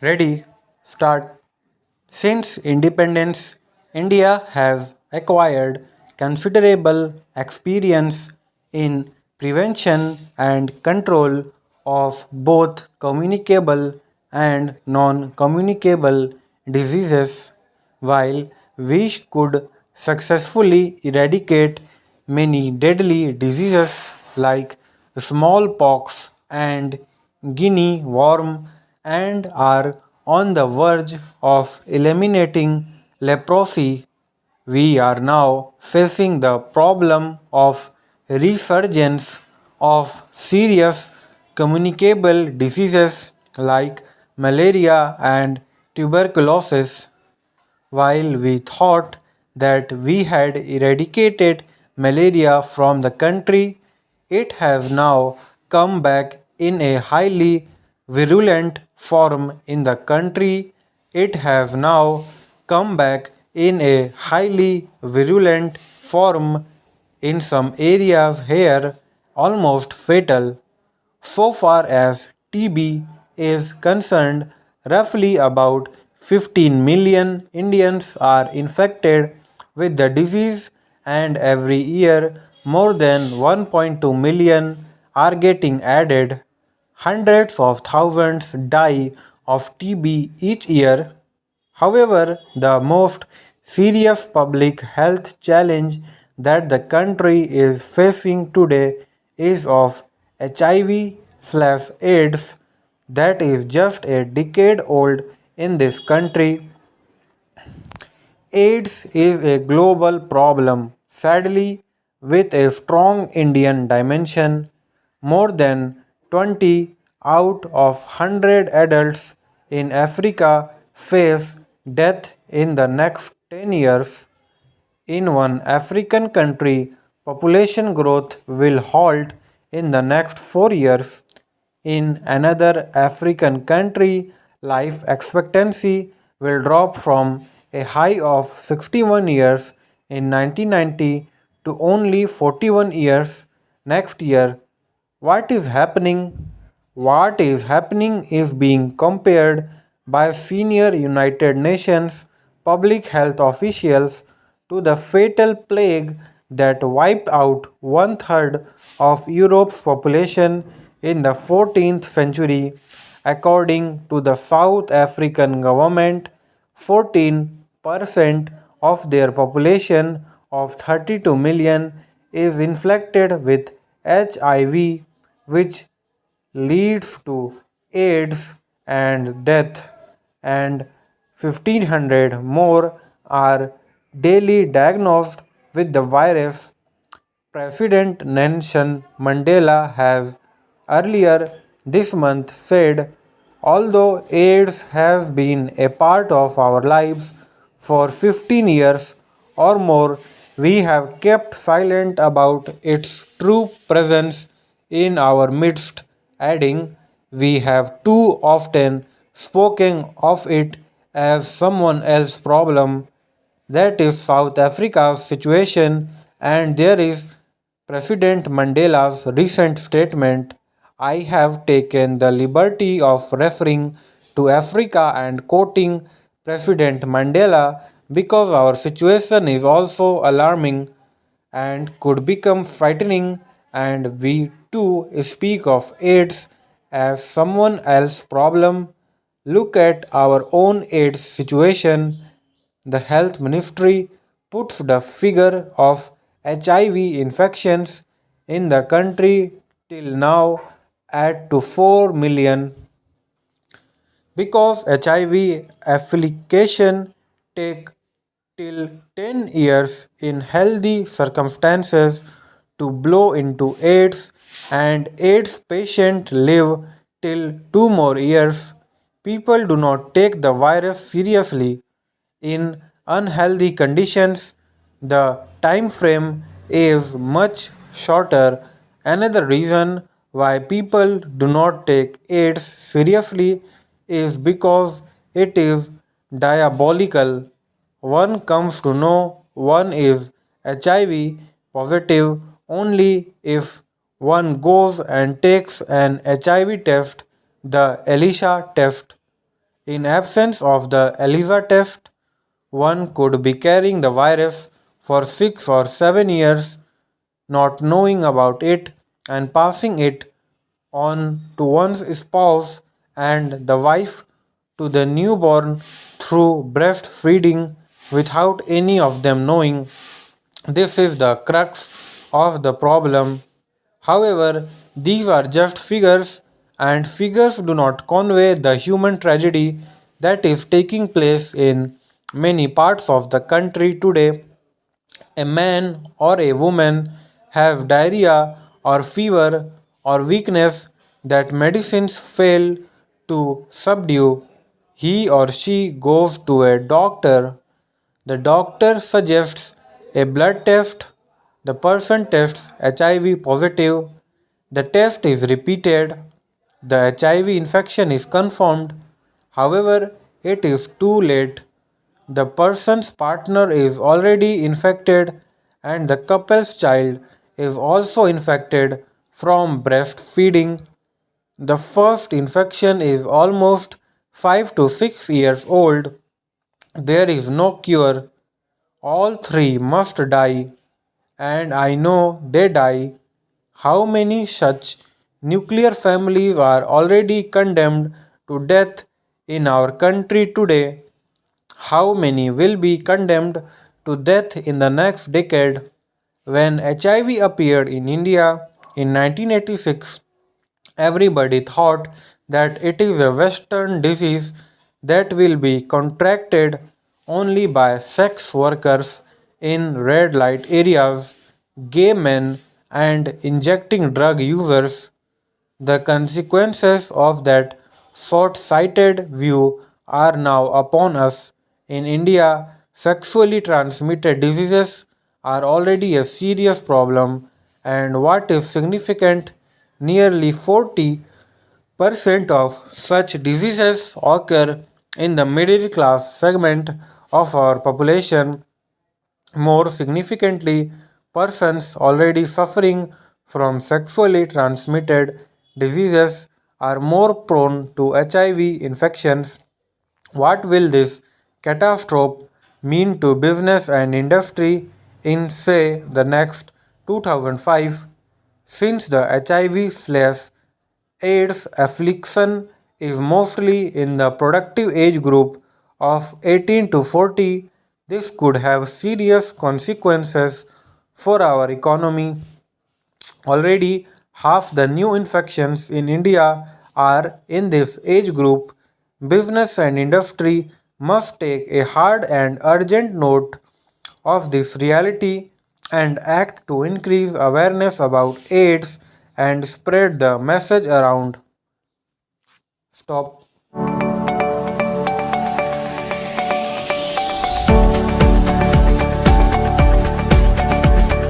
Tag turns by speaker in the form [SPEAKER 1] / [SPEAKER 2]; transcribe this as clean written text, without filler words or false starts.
[SPEAKER 1] Ready? Start. Since independence, India has acquired considerable experience in prevention and control of both communicable and non communicable diseases. While we could successfully eradicate many deadly diseases like smallpox and guinea worm and are on the verge of eliminating leprosy, we are now facing the problem of resurgence of serious communicable diseases like malaria and tuberculosis. While we thought that we had eradicated malaria from the country, it has now come back in a highly virulent form in the country. It has now come back in a highly virulent form in some areas here, almost fatal. So far as TB is concerned, roughly about 15 million Indians are infected with the disease, and every year more than 1.2 million are getting added. Hundreds of thousands die of TB each year. However, the most serious public health challenge that the country is facing today is of HIV/AIDS that is just a decade old in this country. AIDS is a global problem, sadly, with a strong Indian dimension. More than 20 out of 100 adults in Africa face death in the next 10 years. In one African country, population growth will halt in the next 4 years. In another African country, life expectancy will drop from a high of 61 years in 1990 to only 41 years next year. What is happening? What is happening is being compared by senior United Nations public health officials to the fatal plague that wiped out one third of Europe's population in the 14th century. According to the South African government, 14% of their population of 32 million is infected with HIV, which leads to AIDS and death, and 1500 more are daily diagnosed with the virus. President Nelson Mandela has earlier this month said, although AIDS has been a part of our lives for 15 years or more, we have kept silent about its true presence in our midst, adding, we have too often spoken of it as someone else's problem. That is South Africa's situation, and there is President Mandela's recent statement. I have taken the liberty of referring to Africa and quoting President Mandela because our situation is also alarming and could become frightening, and we too speak of AIDS as someone else's problem. Look at our own AIDS situation. The health ministry puts the figure of HIV infections in the country till now at to 4 million. Because HIV application take till 10 years in healthy circumstances to blow into AIDS, and AIDS patients live till 2 more years. People do not take the virus seriously. In unhealthy conditions, the time frame is much shorter. Another reason why people do not take AIDS seriously is because it is diabolical. One comes to know one is HIV positive only if one goes and takes an HIV test, the ELISA test. In absence of the ELISA test, one could be carrying the virus for 6 or 7 years, not knowing about it and passing it on to one's spouse and the wife to the newborn through breastfeeding without any of them knowing. This is the crux of the problem. However, these are just figures, and figures do not convey the human tragedy that is taking place in many parts of the country today. A man or a woman have diarrhea or fever or weakness that medicines fail to subdue. He or she goes to a doctor. The doctor suggests a blood test. The person tests HIV positive. The test is repeated. The HIV infection is confirmed. However, it is too late. The person's partner is already infected and the couple's child is also infected from breastfeeding. The first infection is almost 5 to 6 years old. There is no cure. All three must die, and I know they die. How many such nuclear families are already condemned to death in our country today? How many will be condemned to death in the next decade? When HIV appeared in India in 1986, everybody thought that it is a Western disease that will be contracted only by sex workers in red light areas, gay men, and injecting drug users. The consequences of that short sighted view are now upon us. In India, sexually transmitted diseases are already a serious problem, and what is significant, nearly 40% of such diseases occur in the middle class segment of our population. More significantly, persons already suffering from sexually transmitted diseases are more prone to HIV infections. What will this catastrophe mean to business and industry in, say, the next 2005? Since the HIV/AIDS affliction is mostly in the productive age group of 18 to 40, this could have serious consequences for our economy. Already, half the new infections in India are in this age group. Business and industry must take a hard and urgent note of this reality and act to increase awareness about AIDS and spread the message around. Stop.